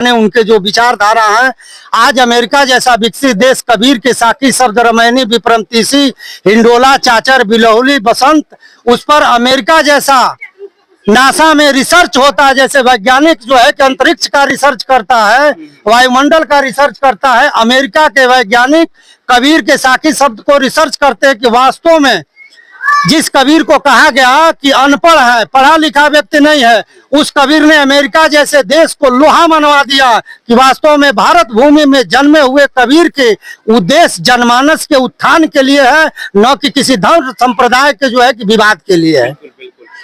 ने उनके जो विचारधारा है, आज अमेरिका जैसा विकसित देश कबीर के साकी शब्द रमैनी विप्रमतीसी हिंडोला चाचर बिलहुली बसंत, उस पर अमेरिका जैसा नासा में रिसर्च होता है, जैसे वैज्ञानिक जो है कि अंतरिक्ष का रिसर्च करता है, वायुमंडल का रिसर्च करता है, अमेरिका के वैज्ञानिक कबीर के साकी शब्द को रिसर्च करते हैं कि वास्तव में जिस कबीर को कहा गया कि अनपढ़ है, पढ़ा लिखा व्यक्ति नहीं है, उस कबीर ने अमेरिका जैसे देश को लोहा मनवा दिया कि वास्तव में भारत भूमि में जन्मे हुए कबीर के उद्देश्य जनमानस के उत्थान के लिए है, न कि किसी धर्म संप्रदाय के जो है कि विवाद के लिए है।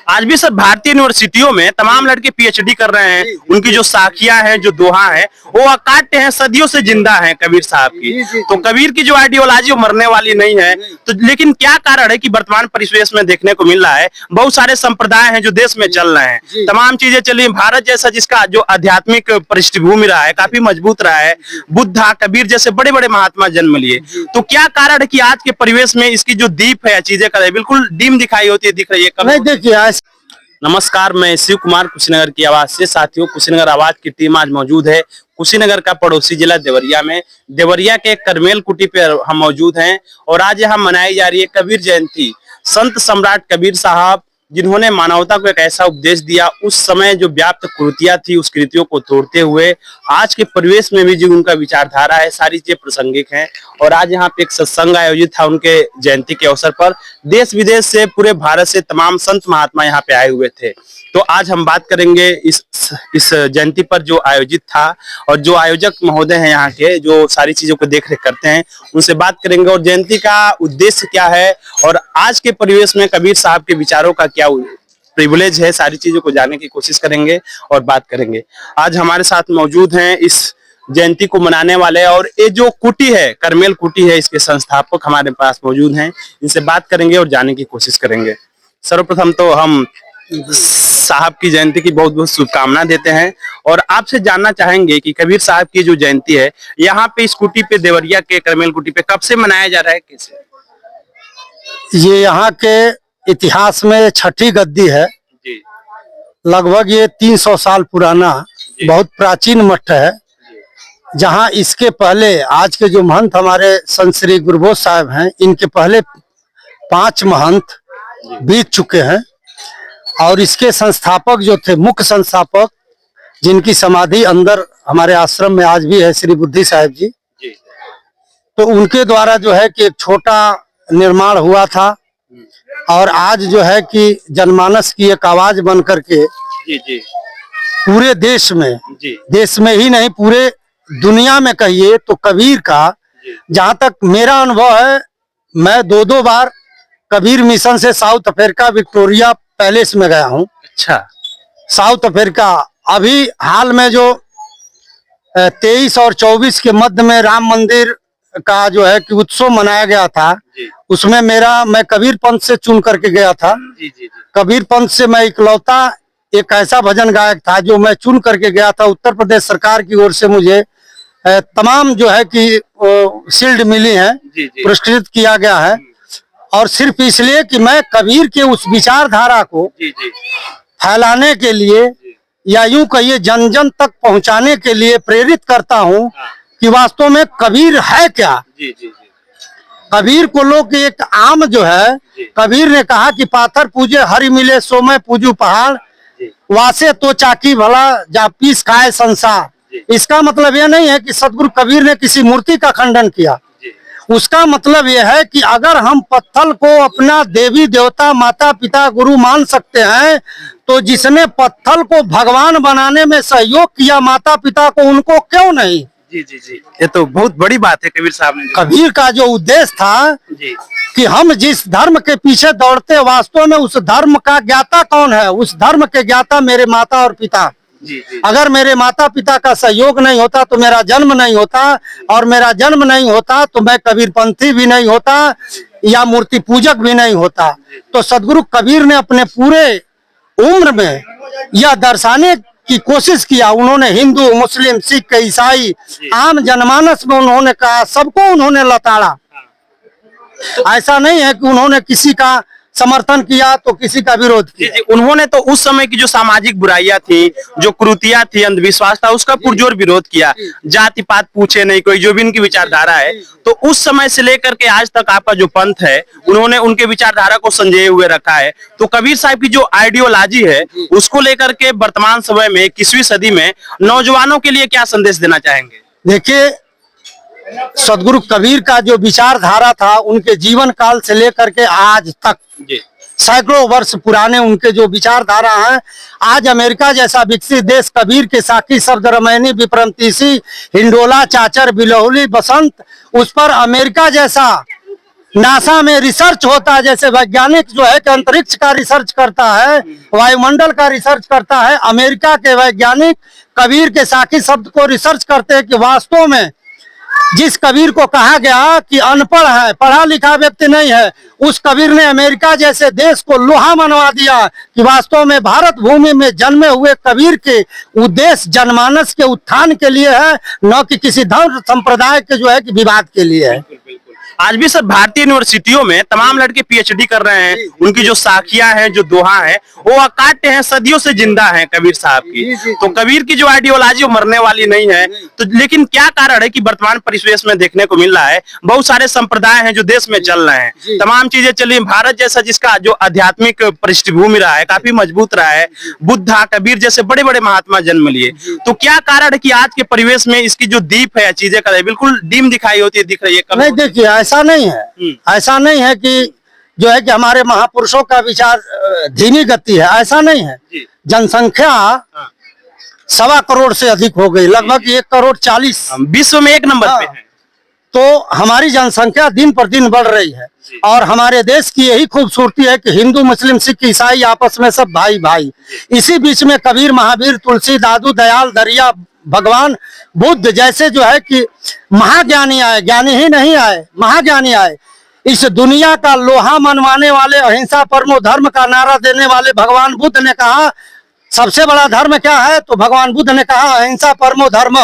आज भी सर भारतीय यूनिवर्सिटियों में तमाम लड़के पीएचडी कर रहे हैं, उनकी जो साखियां हैं, जो दोहा है, वो अकाट्य हैं, सदियों से जिंदा हैं कबीर साहब की। तो कबीर की जो आइडियोलॉजी वो मरने वाली नहीं है। तो लेकिन क्या कारण है कि वर्तमान परिवेश में देखने को मिल रहा है बहुत सारे संप्रदाय हैं जो देश में चल रहे हैं, तमाम चीजें चली। भारत जैसा जिसका जो आध्यात्मिक पृष्ठभूमि रहा है, काफी मजबूत रहा है, बुद्धा कबीर जैसे बड़े बड़े महात्मा जन्म लिए, तो क्या कारण है कि आज के परिवेश में इसकी जो दीप है, चीजें कर बिल्कुल डिम दिखाई होती है, दिख रही है? नहीं देखिए, नमस्कार, मैं शिव कुमार कुशीनगर की आवाज से। साथियों, कुशीनगर आवाज की टीम आज मौजूद है कुशीनगर का पड़ोसी जिला देवरिया में। देवरिया के करमेल कुटी पे हम मौजूद हैं और आज यहाँ मनाई जा रही है कबीर जयंती। संत सम्राट कबीर साहब जिन्होंने मानवता को एक ऐसा उपदेश दिया, उस समय जो व्याप्त कुरीतियां थी, उस कृतियों को तोड़ते हुए आज के परिवेश में भी जो उनका विचारधारा है, सारी चीजें प्रासंगिक हैं। और आज यहाँ पे एक सत्संग आयोजित था उनके जयंती के अवसर पर। देश विदेश से, पूरे भारत से तमाम संत महात्मा यहाँ पे आए हुए थे। तो आज हम बात करेंगे इस जयंती पर जो आयोजित था और जो आयोजक महोदय हैं यहाँ के, जो सारी चीजों को देख रेख करते हैं, उनसे बात करेंगे और जयंती का उद्देश्य क्या है और आज के परिवेश में कबीर साहब के विचारों का क्या प्रिविलेज है, सारी चीजों को जानने की कोशिश करेंगे और बात करेंगे। आज हमारे साथ मौजूद हैं इस जयंती को मनाने वाले, और ये जो कुटी है, करमेल कुटी है, इसके संस्थापक हमारे पास मौजूद हैं। इनसे बात करेंगे और जानने की कोशिश करेंगे। सर्वप्रथम तो हम साहब की जयंती की बहुत बहुत शुभकामना देते हैं और आपसे जानना चाहेंगे कि कबीर साहब की जो जयंती है यहाँ पे इस कुटी पे, देवरिया के करमेल कुटी पे, कब से मनाया जा रहा है, कैसे? ये यहाँ के इतिहास में छठी गद्दी है जी। लगभग ये 300 साल पुराना बहुत प्राचीन मठ है, जहाँ इसके पहले आज के जो महंत हमारे संत श्री गुरुबोध साहब हैं, इनके पहले 5 महंत बीत चुके हैं। और इसके संस्थापक जो थे, मुख्य संस्थापक जिनकी समाधि अंदर हमारे आश्रम में आज भी है, श्री बुद्धि साहब जी, तो उनके द्वारा जो है कि एक छोटा निर्माण हुआ था और आज जो है कि जनमानस की एक आवाज बन करके पूरे देश में, देश में ही नहीं पूरे दुनिया में कहिए तो कबीर का, जहां तक मेरा अनुभव है, मैं 2 बार कबीर मिशन से साउथ अफ्रीका विक्टोरिया पैलेस में गया हूँ। अच्छा, साउथ अफ्रीका। अभी हाल में जो 23 और 24 के मध्य में राम मंदिर का जो है कि उत्सव मनाया गया था, उसमें मैं कबीर पंथ से चुन करके गया था। कबीर पंथ से मैं इकलौता एक ऐसा भजन गायक था जो मैं चुन करके गया था। उत्तर प्रदेश सरकार की ओर से मुझे तमाम जो है कि शील्ड मिली है, पुरस्कृत किया गया है, और सिर्फ इसलिए कि मैं कबीर के उस विचारधारा को फैलाने के लिए, या यूं कहिए जन जन तक पहुंचाने के लिए प्रेरित करता हूं कि वास्तव में कबीर है क्या। कबीर को लोग एक आम जो है, कबीर ने कहा कि पाथर पूजे हरि मिले सो मैं पूजू पहाड़, वासे तो चाकी भला जा पीस खाए संसार। इसका मतलब यह नहीं है कि सदगुरु कबीर ने किसी मूर्ति का खंडन किया। उसका मतलब यह है कि अगर हम पत्थर को अपना देवी देवता, माता पिता, गुरु मान सकते हैं, तो जिसने पत्थर को भगवान बनाने में सहयोग किया माता पिता को, उनको क्यों नहीं। जी, ये तो बहुत बड़ी बात है कबीर साहब ने। कबीर का जो उद्देश्य था कि हम जिस धर्म के पीछे दौड़ते, वास्तव में उस धर्म का ज्ञाता कौन है? उस धर्म के ज्ञाता मेरे माता और पिता। अगर मेरे माता पिता का सहयोग नहीं होता तो मेरा जन्म नहीं होता, और मेरा जन्म नहीं होता तो मैं कबीर पंथी भी नहीं होता या मूर्ति पूजक भी नहीं होता। तो सदगुरु कबीर ने अपने पूरे उम्र में यह दर्शाने की कोशिश किया। उन्होंने हिंदू, मुस्लिम, सिख, ईसाई, आम जनमानस में उन्होंने कहा, सबको उन्होंने लताड़ा। ऐसा नहीं है कि उन्होंने किसी का समर्थन किया तो किसी का विरोध जी किया। जी, उन्होंने तो उस समय की जो सामाजिक बुराइयां थी, जो कुरीतियां थी, अंधविश्वास था, उसका पुरजोर विरोध किया। जाति पात पूछे नहीं कोई, जो भी उनकी विचारधारा है। तो उस समय से लेकर के आज तक आपका जो पंथ है, उन्होंने उनके विचारधारा को संजोए हुए रखा है। तो कबीर साहब की जो आइडियोलॉजी है, उसको लेकर के वर्तमान समय में 21वीं सदी में नौजवानों के लिए क्या संदेश देना चाहेंगे? देखिए, सदगुरु कबीर का जो विचारधारा था, उनके जीवन काल से लेकर के आज तक जी सैकड़ों वर्ष पुराने उनके जो विचारधारा हैं, आज अमेरिका जैसा विकसित देश कबीर के साकी शब्द रमैनी विप्रमतीसी हिंडोला चाचर बिलोहली बसंत, उस पर अमेरिका जैसा नासा में रिसर्च होता है, जैसे वैज्ञानिक जो है कि अंतरिक्ष का रिसर्च करता है, वायुमंडल का रिसर्च करता है, अमेरिका के वैज्ञानिक कबीर के साकी शब्द को रिसर्च करते हैं कि वास्तव में जिस कबीर को कहा गया कि अनपढ़ है, पढ़ा लिखा व्यक्ति नहीं है, उस कबीर ने अमेरिका जैसे देश को लोहा मनवा दिया कि वास्तव में भारत भूमि में जन्मे हुए कबीर के उद्देश्य जनमानस के उत्थान के लिए है, न कि किसी धर्म संप्रदाय के जो है कि विवाद के लिए है। आज भी सर भारतीय यूनिवर्सिटियों में तमाम लड़के पीएचडी कर रहे हैं। उनकी जो साखियां हैं, जो दोहा है, वो अकाट्य हैं, सदियों से जिंदा हैं कबीर साहब की। तो कबीर की जो आइडियोलॉजी वो मरने वाली नहीं है। तो लेकिन क्या कारण है कि वर्तमान परिवेश में देखने को मिल रहा है, बहुत सारे संप्रदाय हैं जो देश में चल रहे हैं, तमाम चीजें चली। भारत जैसा जिसका जो आध्यात्मिक पृष्ठभूमि रहा है, काफी मजबूत रहा है, बुद्धा कबीर जैसे बड़े बड़े महात्मा जन्म लिए। तो क्या कारण है कि आज के परिवेश में इसकी जो दीप है, चीजें कर बिल्कुल डिम दिखाई होती है, दिख रही है? नहीं, देखिए, ऐसा नहीं है, ऐसा नहीं है कि जो है कि हमारे महापुरुषों का विचार धीमी गति है, ऐसा नहीं है। जनसंख्या 1.25 करोड़ से अधिक हो गई, लगभग 1,40,00,000 विश्व में 1 नंबर पे है। तो हमारी जनसंख्या दिन पर दिन बढ़ रही है, और हमारे देश की यही खूबसूरती है कि हिंदू मुस्लिम सिख ईसाई आपस में सब भाई भाई। इसी बीच में कबीर महावीर तुलसी दादू दयाल दरिया भगवान बुद्ध जैसे जो है कि महाज्ञानी आए, ज्ञानी ही नहीं आए, महाज्ञानी आए। इस दुनिया का लोहा मनवाने वाले, अहिंसा परमो धर्म का नारा देने वाले भगवान बुद्ध ने कहा सबसे बड़ा धर्म क्या है, तो भगवान बुद्ध ने कहा अहिंसा परमो धर्म।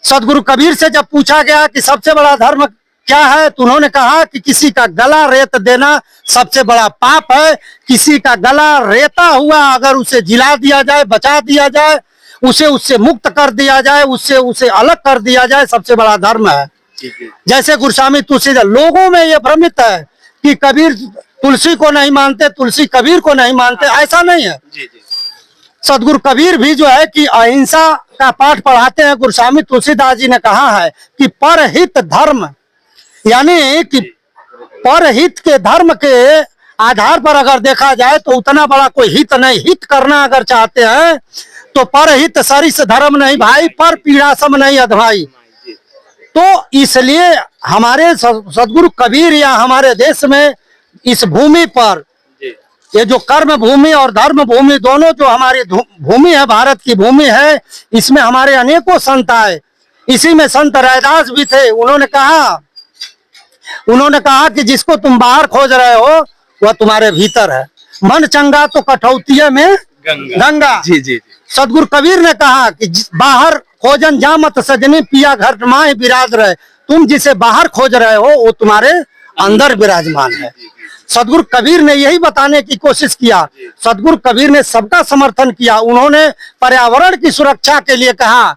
सदगुरु कबीर से जब पूछा गया कि सबसे बड़ा धर्म क्या है, तो उन्होंने कहा कि किसी का गला रेत देना सबसे बड़ा पाप है। किसी का गला रेता हुआ अगर उसे जिला दिया जाए, बचा दिया जाए, उसे उससे मुक्त कर दिया जाए, उसे अलग कर दिया जाए, सबसे बड़ा धर्म है। जैसे गुरुस्वामी तुलसीदास, लोगों में ये भ्रमित है कि कबीर तुलसी को नहीं मानते, तुलसी कबीर को नहीं मानते, ऐसा नहीं है। सदगुरु कबीर भी जो है कि अहिंसा का पाठ पढ़ाते हैं। गुरुस्वामी तुलसीदास जी ने कहा है कि परहित धर्म, यानी कि परहित के धर्म के आधार पर अगर देखा जाए तो उतना बड़ा कोई हित नहीं। हित करना अगर चाहते हैं तो परहित सरिस धर्म नहीं भाई, पर पीड़ा सम नहीं अधभाई। तो इसलिए हमारे सदगुरु कबीर या हमारे देश में इस भूमि पर ये जो कर्म भूमि और धर्म भूमि दोनों जो हमारी भूमि है, भारत की भूमि है, इसमें हमारे अनेकों संत आए। इसी में संत रैदास भी थे। उन्होंने कहा कि जिसको तुम बाहर खोज रहे हो वह तुम्हारे भीतर है। मन चंगा तो कठौतिये में गंगा। जी जी। सदगुरु कबीर ने कहा कि बाहर खोजन जामत सजनी पिया घर माए विराज रहे। तुम जिसे बाहर खोज रहे हो वो तुम्हारे अंदर विराजमान है। सदगुरु कबीर ने यही बताने की कोशिश किया। सदगुरु कबीर ने सबका समर्थन किया। उन्होंने पर्यावरण की सुरक्षा के लिए कहा,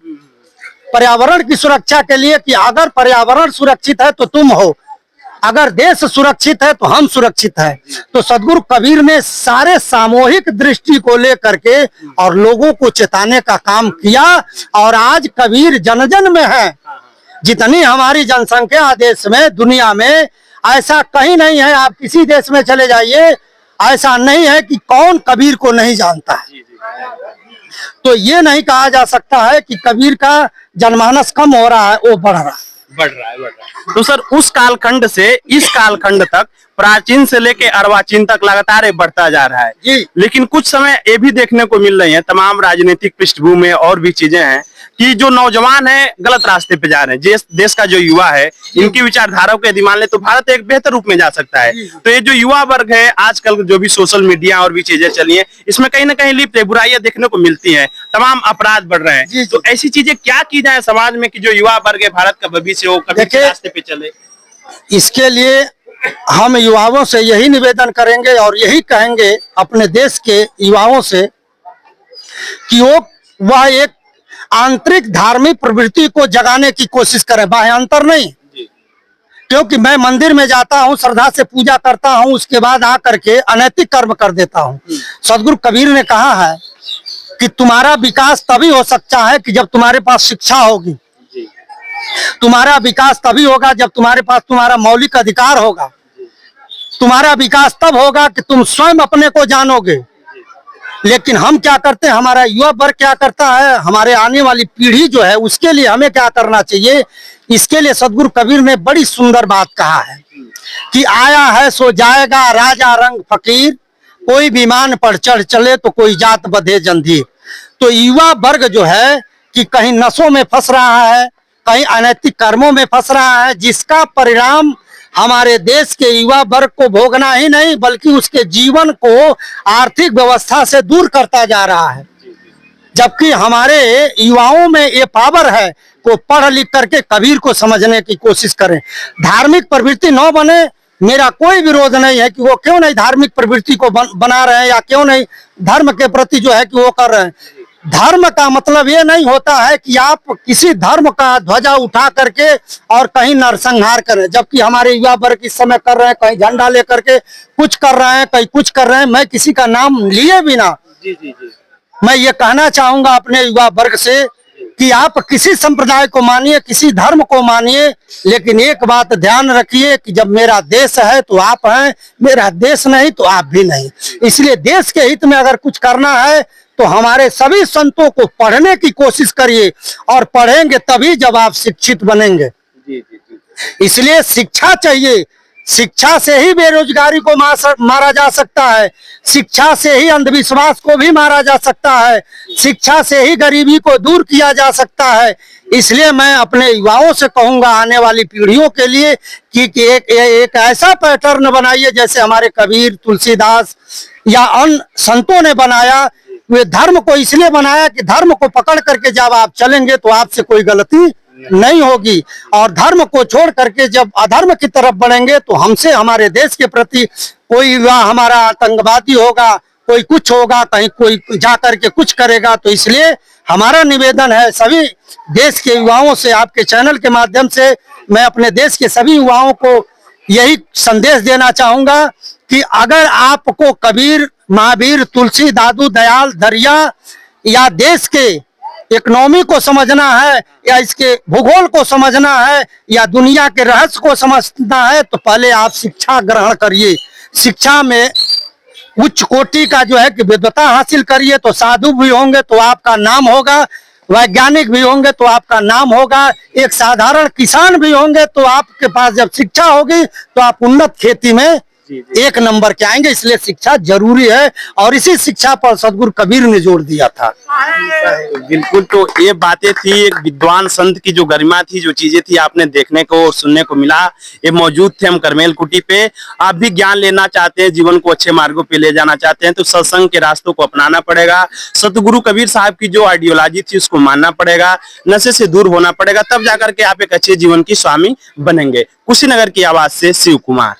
पर्यावरण की सुरक्षा के लिए कि अगर पर्यावरण सुरक्षित है तो तुम हो, अगर देश सुरक्षित है तो हम सुरक्षित हैं। तो सदगुरु कबीर ने सारे सामूहिक दृष्टि को लेकर के और लोगों को चेताने का काम किया। और आज कबीर जन जन में है। जितनी हमारी जनसंख्या देश में, दुनिया में, ऐसा कहीं नहीं है। आप किसी देश में चले जाइए, ऐसा नहीं है कि कौन कबीर को नहीं जानता है। तो ये नहीं कहा जा सकता है कि कबीर का जनमानस कम हो रहा है, वो बढ़ रहा है। तो सर उस कालखंड से इस कालखंड तक, प्राचीन से लेके अर्वाचीन तक लगातार बढ़ता जा रहा है जी। लेकिन कुछ समय ये भी देखने को मिल रही है, तमाम राजनीतिक पृष्ठभूमि में और भी चीजें हैं कि जो नौजवान है गलत रास्ते पे जा रहे हैं। देश का जो युवा है, इनकी विचारधारा को यदि मान ले तो भारत एक बेहतर रूप में जा सकता है। तो ये जो युवा वर्ग है, आजकल जो भी सोशल मीडिया और भी चीजें चली हैं, इसमें कहीं ना कहीं लिप्त बुराइयां देखने को मिलती हैं, तमाम अपराध बढ़ रहे हैं। तो ऐसी चीजें क्या की जाए समाज में कि जो युवा वर्ग है, भारत का भविष्य हो, कभी रास्ते पे चले? इसके लिए हम युवाओं से यही निवेदन करेंगे और यही कहेंगे अपने देश के युवाओं से कि वह एक आंतरिक धार्मिक प्रवृत्ति को जगाने की कोशिश करें, बाह्यांतर नहीं। क्योंकि मैं मंदिर में जाता हूँ, श्रद्धा से पूजा करता हूँ, उसके बाद आकर के अनैतिक कर्म कर देता हूँ। सदगुरु कबीर ने कहा है कि तुम्हारा विकास तभी हो सकता है कि जब तुम्हारे पास शिक्षा होगी। तुम्हारा विकास तभी होगा जब तुम्हारे पास तुम्हारा मौलिक अधिकार होगा। तुम्हारा विकास तब होगा कि तुम स्वयं अपने को जानोगे। लेकिन हम क्या करते हैं, हमारा युवा वर्ग क्या करता है, हमारे आने वाली पीढ़ी जो है उसके लिए हमें क्या करना चाहिए, इसके लिए सदगुरु कबीर ने बड़ी सुंदर बात कहा है कि आया है सो जाएगा राजा रंग फकीर, कोई विमान पर चढ़ चले तो कोई जात बधे जंजीर। तो युवा वर्ग जो है कि कहीं नशों में फंस रहा है, कहीं अनैतिक कर्मों में फंस रहा है, जिसका परिणाम हमारे देश के युवा वर्ग को भोगना ही नहीं बल्कि उसके जीवन को आर्थिक व्यवस्था से दूर करता जा रहा है। जबकि हमारे युवाओं में ये पावर है को पढ़ लिख करके कबीर को समझने की कोशिश करें। धार्मिक प्रवृत्ति न बने, मेरा कोई विरोध नहीं है कि वो क्यों नहीं धार्मिक प्रवृत्ति को बना रहे हैं या क्यों नहीं धर्म के प्रति जो है कि वो कर रहे हैं। धर्म का मतलब ये नहीं होता है कि आप किसी धर्म का ध्वजा उठा करके और कहीं नरसंहार करें, जबकि हमारे युवा वर्ग इस समय कर रहे हैं, कहीं झंडा लेकर के कुछ कर रहे हैं, कहीं कुछ कर रहे हैं। मैं किसी का नाम लिए बिना मैं ये कहना चाहूंगा अपने युवा वर्ग से कि आप किसी संप्रदाय को मानिए, किसी धर्म को मानिए, लेकिन एक बात ध्यान रखिए कि जब मेरा देश है तो आप हैं, मेरा देश नहीं तो आप भी नहीं। इसलिए देश के हित में अगर कुछ करना है तो हमारे सभी संतों को पढ़ने की कोशिश करिए, और पढ़ेंगे तभी जब आप शिक्षित बनेंगे। इसलिए शिक्षा चाहिए। शिक्षा से ही बेरोजगारी को मारा जा सकता है, शिक्षा से ही अंधविश्वास को भी मारा जा सकता है, शिक्षा से ही गरीबी को दूर किया जा सकता है। इसलिए मैं अपने युवाओं से कहूंगा आने वाली पीढ़ियों के लिए कि एक ऐसा पैटर्न बनाइए जैसे हमारे कबीर, तुलसीदास या अन्य संतों ने बनाया। वे धर्म को इसलिए बनाया कि धर्म को पकड़ करके जब आप चलेंगे तो आपसे कोई गलती नहीं होगी, और धर्म को छोड़ करके जब अधर्म की तरफ बढ़ेंगे तो हमसे हमारे देश के प्रति कोई हमारा आतंकवादी होगा, कोई कुछ होगा, कहीं कोई जा करके कुछ करेगा। तो इसलिए हमारा निवेदन है सभी देश के युवाओं से, आपके चैनल के माध्यम से मैं अपने देश के सभी युवाओं को यही संदेश देना चाहूंगा कि अगर आपको कबीर, महावीर, तुलसी, दादू, दयाल, दरिया या देश के इकोनॉमी को समझना है या इसके भूगोल को समझना है या दुनिया के रहस्य को समझना है तो पहले आप शिक्षा ग्रहण करिए। शिक्षा में उच्च कोटि का जो है कि विद्वता हासिल करिए, तो साधु भी होंगे तो आपका नाम होगा, वैज्ञानिक भी होंगे तो आपका नाम होगा, एक साधारण किसान भी होंगे तो आपके पास जब शिक्षा होगी तो आप उन्नत खेती में एक नंबर के आएंगे। इसलिए शिक्षा जरूरी है, और इसी शिक्षा पर सदगुरु कबीर ने जोर दिया था। बिल्कुल, तो ये बातें थी एक विद्वान संत की जो गरिमा थी, जो चीजें थी आपने देखने को और सुनने को मिला। ये मौजूद थे हम करमेल कुटी पे। आप भी ज्ञान लेना चाहते हैं, जीवन को अच्छे मार्गों पे ले जाना चाहते हैं तो सत्संग के रास्तों को अपनाना पड़ेगा। सतगुरु कबीर साहब की जो आइडियोलॉजी थी उसको मानना पड़ेगा, नशे से दूर होना पड़ेगा, तब जाकर के आप एक अच्छे जीवन की स्वामी बनेंगे। कुशीनगर की आवाज से शिव कुमार।